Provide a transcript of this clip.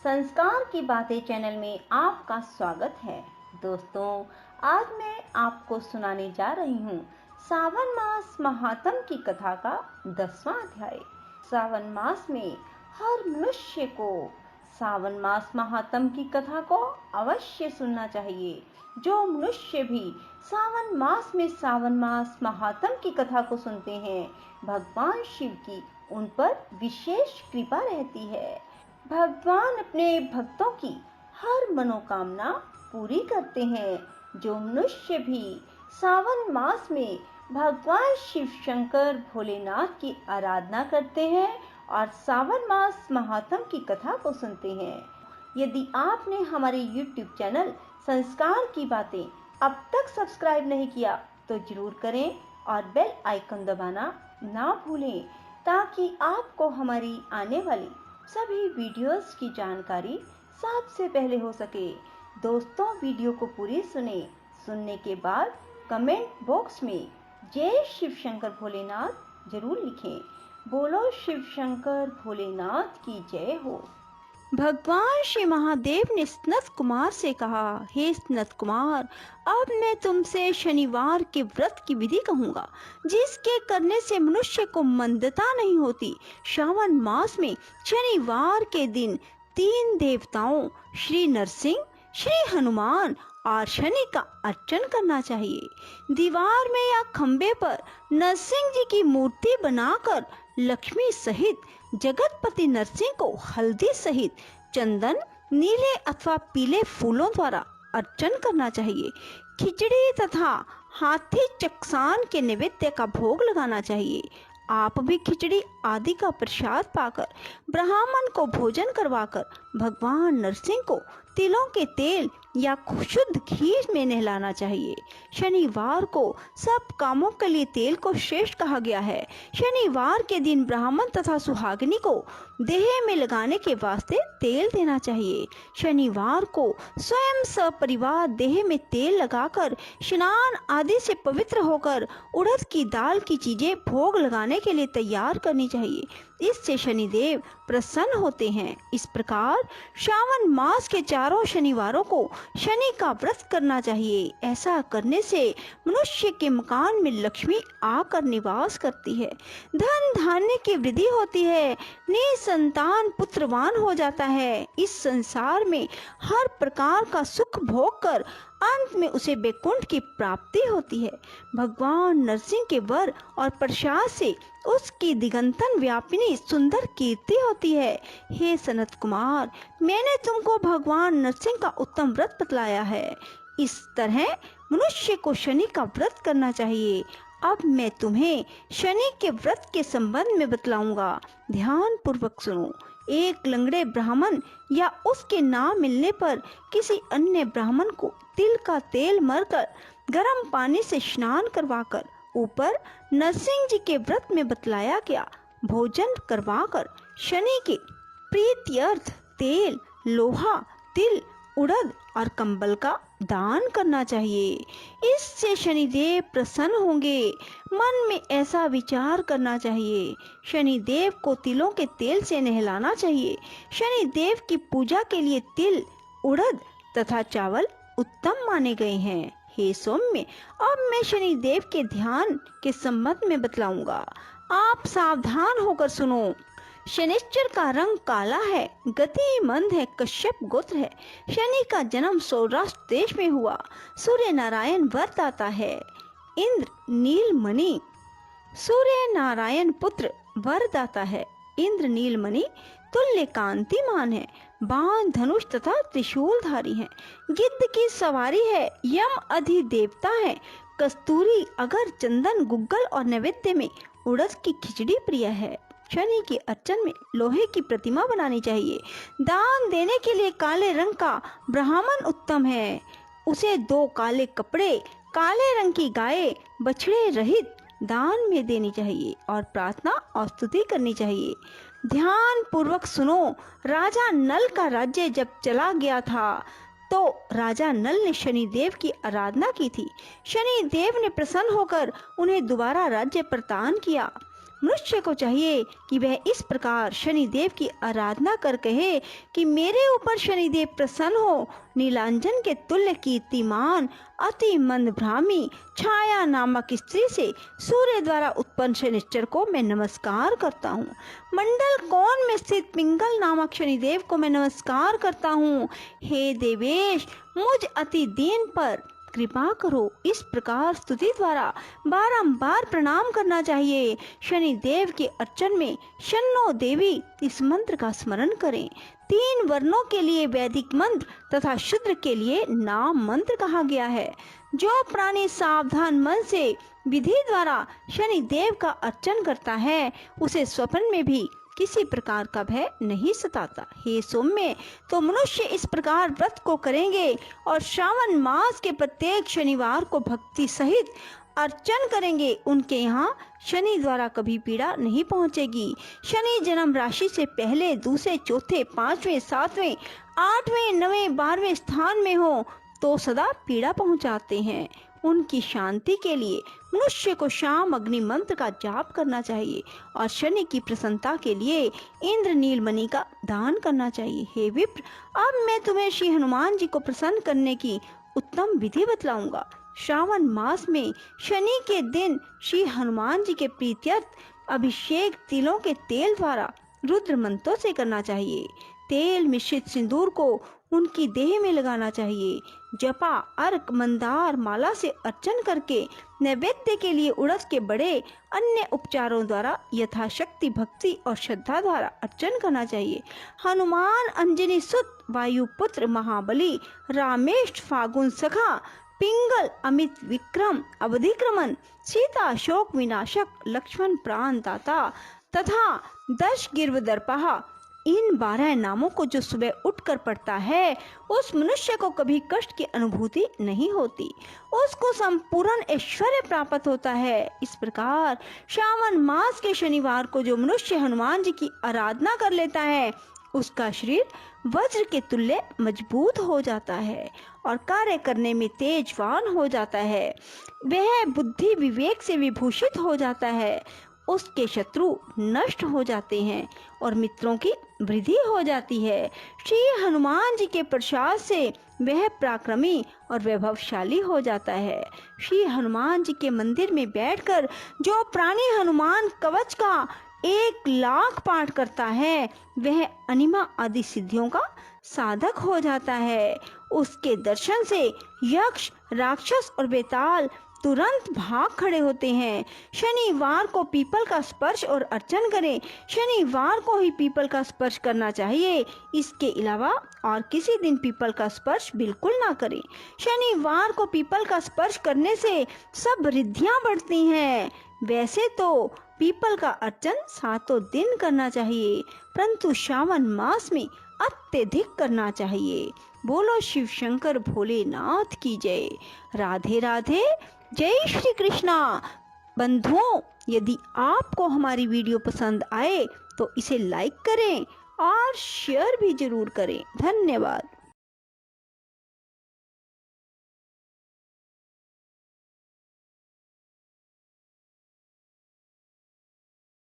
संस्कार की बातें चैनल में आपका स्वागत है। दोस्तों, आज मैं आपको सुनाने जा रही हूँ सावन मास महात्म की कथा का 10वां अध्याय। सावन मास में हर मनुष्य को सावन मास महात्म की कथा को अवश्य सुनना चाहिए। जो मनुष्य भी सावन मास में सावन मास महात्म की कथा को सुनते हैं, भगवान शिव की उन पर विशेष कृपा रहती है। भगवान अपने भक्तों की हर मनोकामना पूरी करते हैं। जो मनुष्य भी सावन मास में भगवान शिव शंकर भोलेनाथ की आराधना करते हैं और सावन मास महात्म की कथा को सुनते हैं। यदि आपने हमारे YouTube चैनल संस्कार की बातें अब तक सब्सक्राइब नहीं किया तो जरूर करें और बेल आइकन दबाना ना भूलें, ताकि आपको हमारी आने वाली सभी वीडियोस की जानकारी सबसे पहले हो सके। दोस्तों, वीडियो को पूरी सुनने के बाद कमेंट बॉक्स में जय शिव शंकर भोलेनाथ जरूर लिखें। बोलो शिव शंकर भोलेनाथ की जय हो। भगवान श्री महादेव ने स्नत कुमार से कहा, हे स्नत कुमार, अब मैं तुमसे शनिवार के व्रत की विधि कहूँगा, जिसके करने से मनुष्य को मंदता नहीं होती। श्रावण मास में शनिवार के दिन 3 देवताओं श्री नरसिंह, श्री हनुमान और शनि का अर्चन करना चाहिए। दीवार में या खंबे पर नरसिंह जी की मूर्ति बनाकर लक्ष्मी सहित जगतपति नरसिंह को हल्दी सहित चंदन, नीले अथवा पीले फूलों द्वारा अर्चन करना चाहिए। खिचड़ी तथा हाथी चक्सान के नैवेद्य का भोग लगाना चाहिए। आप भी खिचड़ी आदि का प्रसाद पाकर ब्राह्मण को भोजन करवाकर भगवान नरसिंह को तिलों के तेल या शुद्ध घी में नहलाना चाहिए। शनिवार को सब कामों के लिए तेल को श्रेष्ठ कहा गया है। शनिवार के दिन ब्राह्मण तथा सुहागिनी को देह में लगाने के वास्ते तेल देना चाहिए। शनिवार को स्वयं सपरिवार देह में तेल लगाकर स्नान आदि से पवित्र होकर उड़द की दाल की चीजें भोग लगाने के लिए तैयार करनी चाहिए। इससे शनिदेव प्रसन्न होते हैं। इस प्रकार श्रावण मास के चारों शनिवारों को शनि का व्रत करना चाहिए। ऐसा करने से मनुष्य के मकान में लक्ष्मी आकर निवास करती है, धन धान्य की वृद्धि होती है, निसंतान पुत्रवान हो जाता है। इस संसार में हर प्रकार का सुख भोग कर अंत में उसे वैकुंठ की प्राप्ति होती है। भगवान नरसिंह के वर और प्रसाद से उसकी दिगंतन व्यापिनी सुंदर कीर्ति होती है। हे सनत कुमार, मैंने तुमको भगवान नरसिंह का उत्तम व्रत बतलाया है। इस तरह मनुष्य को शनि का व्रत करना चाहिए। अब मैं तुम्हें शनि के व्रत के संबंध में बतलाऊंगा। ध्यान पूर्वक सुनो। एक लंगड़े ब्राह्मण या उसके ना मिलने पर किसी अन्य ब्राह्मण को तिल का तेल मरकर गर्म पानी से स्नान करवाकर ऊपर नरसिंह जी के व्रत में बतलाया गया भोजन करवाकर शनि के प्रीत्यर्थ तेल, लोहा, तिल, उड़द और कंबल का दान करना चाहिए। इससे शनिदेव प्रसन्न होंगे। मन में ऐसा विचार करना चाहिए। शनिदेव को तिलों के तेल से नहलाना चाहिए। शनिदेव की पूजा के लिए तिल, उड़द तथा चावल उत्तम माने गए हैं। हे सौम्य, अब मैं शनिदेव के ध्यान के संबंध में बतलाऊंगा। आप सावधान होकर सुनो। शनिश्चर का रंग काला है, गति मंद है, कश्यप गोत्र है। शनि का जन्म सौराष्ट्र देश में हुआ। सूर्य नारायण वरदाता है। इंद्र नीलमणि सूर्य नारायण पुत्र वरदाता है। इंद्र नीलमणि तुल्य कांतिमान है। बाण, धनुष तथा त्रिशूलधारी है। गिद्ध की सवारी है। यम अधिदेवता है। कस्तूरी, अगर, चंदन, गुग्गल और नैवेद्य में उड़द की खिचड़ी प्रिय है। शनि के अर्चन में लोहे की प्रतिमा बनानी चाहिए। दान देने के लिए काले रंग का ब्राह्मण उत्तम है। उसे 2 काले कपड़े, काले रंग की गाय बछड़े रहित दान में देनी चाहिए और प्रार्थना और स्तुति करनी चाहिए। ध्यान पूर्वक सुनो। राजा नल का राज्य जब चला गया था तो राजा नल ने शनिदेव की आराधना की थी। शनिदेव ने प्रसन्न होकर उन्हें दोबारा राज्य प्रदान किया। मनुष्य को चाहिए कि वह इस प्रकार शनिदेव की आराधना कर कहे कि मेरे ऊपर शनिदेव प्रसन्न हो। नीलांजन के तुल्य कीर्तिमान अति मंदभ्रामी छाया नामक स्त्री से सूर्य द्वारा उत्पन्न शनिश्चर को मैं नमस्कार करता हूँ। मंडल कोण में स्थित पिंगल नामक शनिदेव को मैं नमस्कार करता हूँ। हे देवेश, मुझ अति दीन पर कृपा करो। इस प्रकार स्तुति द्वारा बारंबार प्रणाम करना चाहिए। शनि देव के अर्चन में शन्नो देवी इस मंत्र का स्मरण करें। 3 वर्णों के लिए वैदिक मंत्र तथा शूद्र के लिए नाम मंत्र कहा गया है। जो प्राणी सावधान मन से विधि द्वारा शनि देव का अर्चन करता है उसे स्वप्न में भी किसी प्रकार का भय नहीं सताता। हे सौम्य, तो मनुष्य इस प्रकार व्रत को करेंगे और श्रावण मास के प्रत्येक शनिवार को भक्ति सहित अर्चन करेंगे, उनके यहाँ शनि द्वारा कभी पीड़ा नहीं पहुँचेगी। शनि जन्म राशि से पहले, दूसरे, चौथे, 5वें, 7वें, 8वें, 9वें, 12वें स्थान में हो तो सदा पीड़ा पहुँचाते हैं। उनकी शांति के लिए मनुष्य को शाम अग्नि मंत्र का जाप करना चाहिए और शनि की प्रसन्नता के लिए इंद्र नीलमणि का दान करना चाहिए। हे विप्र, अब मैं तुम्हें श्री हनुमान जी को प्रसन्न करने की उत्तम विधि बतलाऊंगा। श्रावण मास में शनि के दिन श्री हनुमान जी के प्रीत्यर्थ अभिषेक तिलों के तेल द्वारा रुद्र मंत्रों से करना चाहिए। तेल मिश्रित सिंदूर को उनकी देह में लगाना चाहिए। जपा, अर्क, मंदार माला से अर्चन करके नैवेद्य के लिए उड़द के बड़े अन्य उपचारों द्वारा यथाशक्ति भक्ति और श्रद्धा द्वारा अर्चन करना चाहिए। हनुमान अंजनी सुत वायुपुत्र महाबली रामेष्ठ फागुन सखा पिंगल अमित विक्रम अवधिक्रमन सीता शोक विनाशक लक्ष्मण प्राण दाता तथा दश गिरवदर्पहा, इन 12 नामों को जो सुबह उठकर पढ़ता है उस मनुष्य को कभी कष्ट की अनुभूति नहीं होती, उसको संपूर्ण ऐश्वर्य प्राप्त होता है। इस प्रकार श्रावण मास के शनिवार को जो मनुष्य हनुमान जी की आराधना कर लेता है उसका शरीर वज्र के तुल्य मजबूत हो जाता है और कार्य करने में तेजवान हो जाता है। वह बुद्धि विवेक से विभूषित हो जाता है, उसके शत्रु नष्ट हो जाते हैं और मित्रों की वृद्धि हो जाती है। श्री हनुमान जी के प्रसाद से वह पराक्रमी और वैभवशाली हो जाता है। श्री हनुमान जी के मंदिर में बैठकर जो प्राणी हनुमान कवच का 1 लाख पाठ करता है वह अनिमा आदि सिद्धियों का साधक हो जाता है। उसके दर्शन से यक्ष, राक्षस और बेताल तुरंत भाग खड़े होते हैं। शनिवार को पीपल का स्पर्श और अर्चन करें। शनिवार को ही पीपल का स्पर्श करना चाहिए, इसके अलावा और किसी दिन पीपल का स्पर्श बिल्कुल ना करें। शनिवार को पीपल का स्पर्श करने से सब रिद्धियां बढ़ती हैं। वैसे तो पीपल का अर्चन 7 दिन करना चाहिए, परंतु श्रावण मास में अत्यधिक करना चाहिए। बोलो शिव शंकर भोलेनाथ की जय। राधे राधे, जय श्री कृष्णा। बंधुओं, यदि आपको हमारी वीडियो पसंद आए तो इसे लाइक करें और शेयर भी जरूर करें। धन्यवाद।